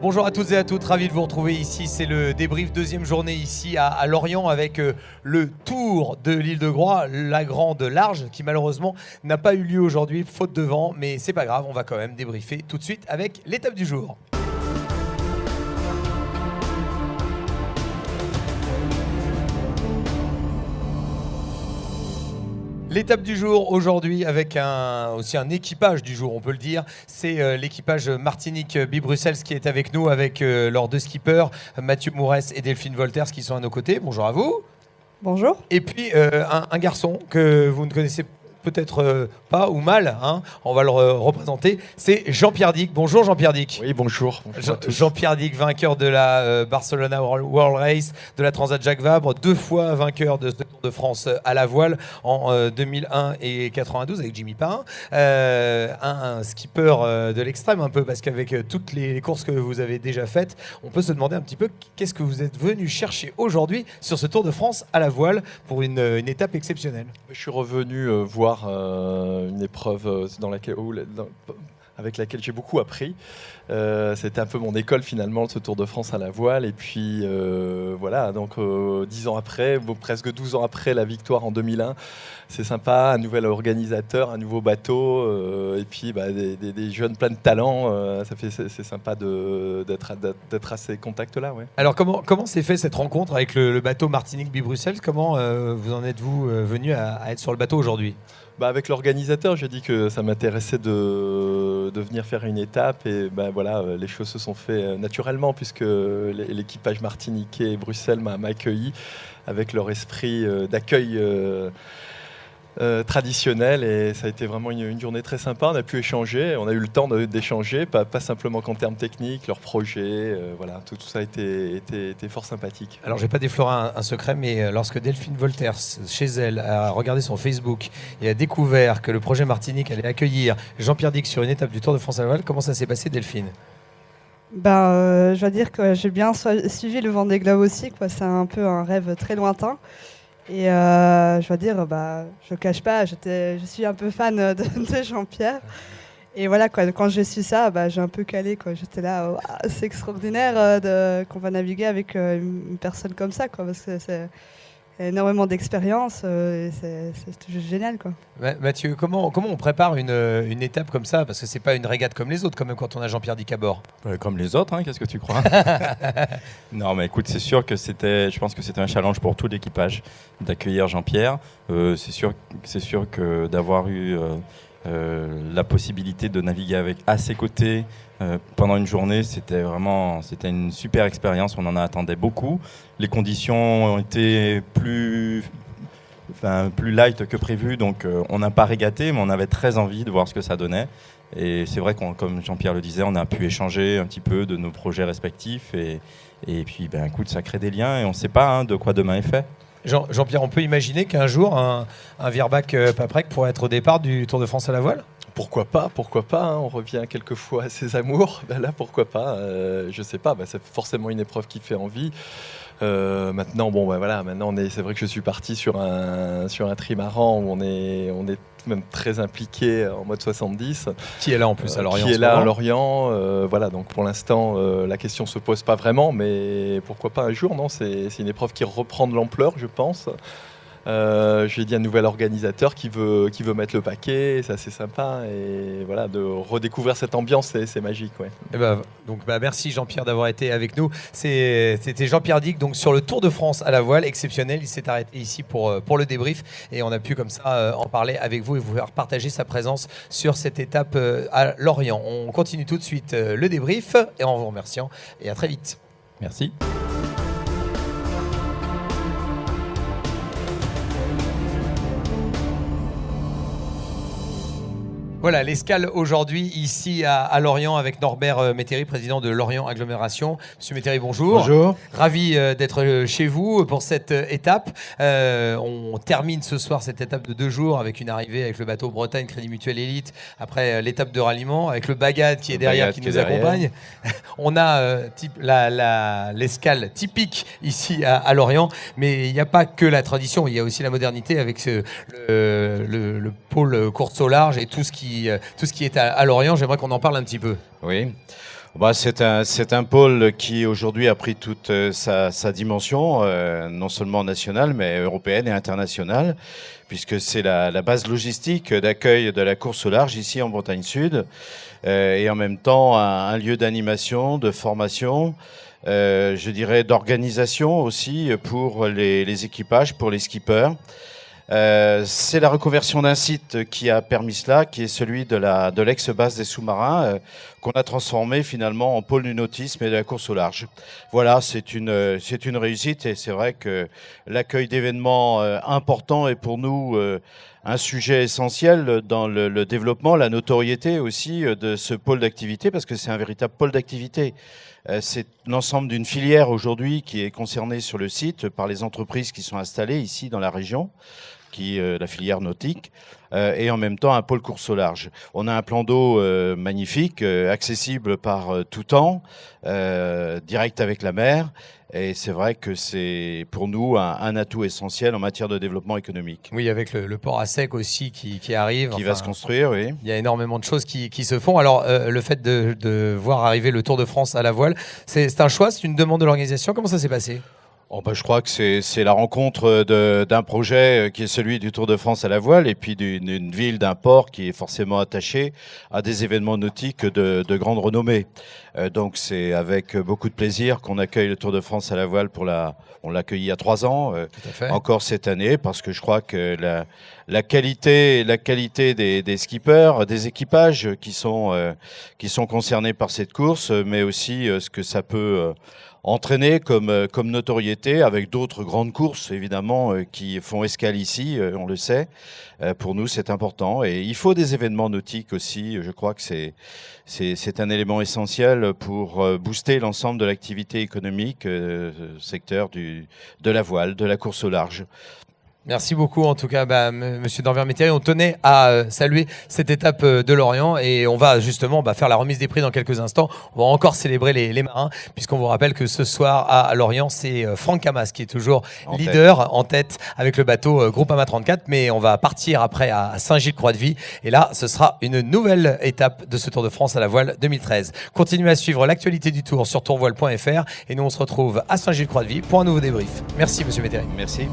Bonjour à toutes et à toutes, ravi de vous retrouver ici. C'est le débrief deuxième journée ici à Lorient avec le tour de l'île de Groix, la grande large, qui malheureusement n'a pas eu lieu aujourd'hui, faute de vent. Mais c'est pas grave, on va quand même débriefer tout de suite avec l'étape du jour. L'étape du jour aujourd'hui avec aussi un équipage du jour, on peut le dire. C'est l'équipage Martinique Bi-Bruxelles qui est avec nous, avec leurs deux skippers, Mathieu Mourès et Delphine Wolters qui sont à nos côtés. Bonjour à vous. Bonjour. Et puis un garçon que vous ne connaissez peut-être pas ou mal, hein, on va le représenter, c'est Jean-Pierre Dick. Bonjour Jean-Pierre Dick. Oui, bonjour. Bonjour à tous. Jean-Pierre Dick, vainqueur de la Barcelona World Race, de la Transat Jacques Vabre, 2 fois vainqueur de ce Tour de France à la voile en 2001 et 92 avec Jimmy Pain. Un skipper de l'extrême un peu, parce qu'avec toutes les courses que vous avez déjà faites, on peut se demander un petit peu qu'est-ce que vous êtes venu chercher aujourd'hui sur ce Tour de France à la voile pour une étape exceptionnelle. Je suis revenu voir une épreuve avec laquelle j'ai beaucoup appris. C'était un peu mon école finalement, ce Tour de France à la voile. Et puis voilà, donc 10 ans après, presque 12 ans après la victoire en 2001, c'est sympa, un nouvel organisateur, un nouveau bateau, et puis des jeunes pleins de talent. C'est sympa d'être à ces contacts-là. Ouais. Alors comment s'est fait cette rencontre avec le bateau Martinique Bi-Bruxelles? Comment vous en êtes-vous venu à être sur le bateau aujourd'hui? Avec l'organisateur, j'ai dit que ça m'intéressait de venir faire une étape et voilà, les choses se sont faites naturellement puisque l'équipage martiniquais et Bruxelles m'a accueilli avec leur esprit d'accueil traditionnel et ça a été vraiment une journée très sympa. On a pu échanger, on a eu le temps d'échanger, pas simplement qu'en termes techniques, leurs projets, voilà, tout ça a été fort sympathique. Alors je vais pas déflorer un secret, mais lorsque Delphine Wolters, chez elle, a regardé son Facebook et a découvert que le projet Martinique allait accueillir Jean-Pierre Dick sur une étape du Tour de France à la voile, comment ça s'est passé, Delphine? Je dois dire que j'ai bien suivi le Vendée Globe aussi, quoi. C'est un peu un rêve très lointain. Et je dois dire, je ne cache pas, je suis un peu fan de Jean-Pierre. Et voilà, quoi, quand j'ai su ça, j'ai un peu calé. Quoi. J'étais là, c'est extraordinaire qu'on va naviguer avec une personne comme ça, quoi, parce que c'est énormément d'expérience, c'est toujours génial. Quoi. Mathieu, comment on prépare une étape comme ça? Parce que ce n'est pas une régate comme les autres, quand même, quand on a Jean-Pierre Dick à bord. Comme les autres, hein, qu'est-ce que tu crois? Non, mais écoute, c'est sûr que je pense que c'était un challenge pour tout l'équipage d'accueillir Jean-Pierre. C'est sûr que d'avoir eu la possibilité de naviguer à ses côtés pendant une journée, c'était une super expérience. On en attendait beaucoup. Les conditions ont été plus light que prévu, donc on n'a pas régaté, mais on avait très envie de voir ce que ça donnait. Et c'est vrai comme Jean-Pierre le disait, on a pu échanger un petit peu de nos projets respectifs et puis écoute, ça crée des liens et on ne sait pas de quoi demain est fait. Jean-Pierre, on peut imaginer qu'un jour un Virbac Paprec pourrait être au départ du Tour de France à la voile? Pourquoi pas, hein, on revient quelquefois à ses amours. Là, pourquoi pas, je sais pas, c'est forcément une épreuve qui fait envie. Maintenant, c'est vrai que je suis parti sur un trimaran où on est même très impliqué en mode 70. Qui est là en plus à Lorient? Qui est là à Lorient. Voilà, donc pour l'instant, la question se pose pas vraiment, mais pourquoi pas un jour? Non, c'est une épreuve qui reprend de l'ampleur, je pense. J'ai dit un nouvel organisateur qui veut mettre le paquet, c'est assez sympa et voilà, de redécouvrir cette ambiance, c'est magique. Ouais. Et merci Jean-Pierre d'avoir été avec nous. C'était Jean-Pierre Dick donc sur le Tour de France à la voile, exceptionnel. Il s'est arrêté ici pour le débrief et on a pu comme ça en parler avec vous et vous faire partager sa présence sur cette étape à Lorient. On continue tout de suite le débrief et en vous remerciant et à très vite. Merci. Voilà, l'escale aujourd'hui ici à Lorient avec Norbert Métairie, président de Lorient Agglomération. Monsieur Métairie, bonjour. Bonjour. Ravi d'être chez vous pour cette étape. On termine ce soir cette étape de 2 jours avec une arrivée avec le bateau Bretagne Crédit Mutuel Élite. Après l'étape de ralliement avec le Bagad qui est derrière, qui nous accompagne. On a l'escale typique ici à Lorient. Mais il n'y a pas que la tradition, il y a aussi la modernité avec le pôle course au large et tout ce qui est à Lorient. J'aimerais qu'on en parle un petit peu. Oui. C'est un pôle qui aujourd'hui a pris toute sa dimension, non seulement nationale, mais européenne et internationale, puisque c'est la base logistique d'accueil de la course au large ici en Bretagne Sud, et en même temps un lieu d'animation, de formation, je dirais d'organisation aussi pour les équipages, pour les skippers. C'est la reconversion d'un site qui a permis cela, qui est celui de l'ex-base des sous-marins, qu'on a transformé finalement en pôle du nautisme et de la course au large. Voilà, c'est une réussite, et c'est vrai que l'accueil d'événements importants est pour nous un sujet essentiel dans le développement, la notoriété aussi de ce pôle d'activité, parce que c'est un véritable pôle d'activité. C'est l'ensemble d'une filière aujourd'hui qui est concernée sur le site par les entreprises qui sont installées ici dans la région, la filière nautique, et en même temps un pôle course au large. On a un plan d'eau magnifique, accessible par tout temps, direct avec la mer, et c'est vrai que c'est pour nous un atout essentiel en matière de développement économique. Oui, avec le port à sec aussi qui arrive. Qui va se construire, oui. Il y a énormément de choses qui se font. Alors, le fait de voir arriver le Tour de France à la voile, c'est un choix, c'est une demande de l'organisation. Comment ça s'est passé ? Je crois que c'est la rencontre d'un projet qui est celui du Tour de France à la voile, et puis d'une ville, d'un port qui est forcément attaché à des événements nautiques de grande renommée. Donc c'est avec beaucoup de plaisir qu'on accueille le Tour de France à la voile on l'a accueilli il y a 3 ans, encore cette année, parce que je crois que la qualité des skippers, des équipages qui sont concernés par cette course, mais aussi ce que ça peut entraîner comme notoriété avec d'autres grandes courses, évidemment, qui font escale ici, on le sait. Pour nous, c'est important. Et il faut des événements nautiques aussi. Je crois que c'est un élément essentiel pour booster l'ensemble de l'activité économique, secteur de la voile, de la course au large. Merci beaucoup, en tout cas, Monsieur d'Anvers-Métairie. On tenait à saluer cette étape de Lorient, et on va justement faire la remise des prix dans quelques instants. On va encore célébrer les marins, puisqu'on vous rappelle que ce soir à Lorient, c'est Franck Camas qui est toujours leader en tête avec le bateau Groupama 34, mais on va partir après à Saint-Gilles-Croix-de-Vie, et là, ce sera une nouvelle étape de ce Tour de France à la voile 2013. Continuez à suivre l'actualité du Tour sur tourvoile.fr, et nous on se retrouve à Saint-Gilles-Croix-de-Vie pour un nouveau débrief. Merci Monsieur Métairie. Merci.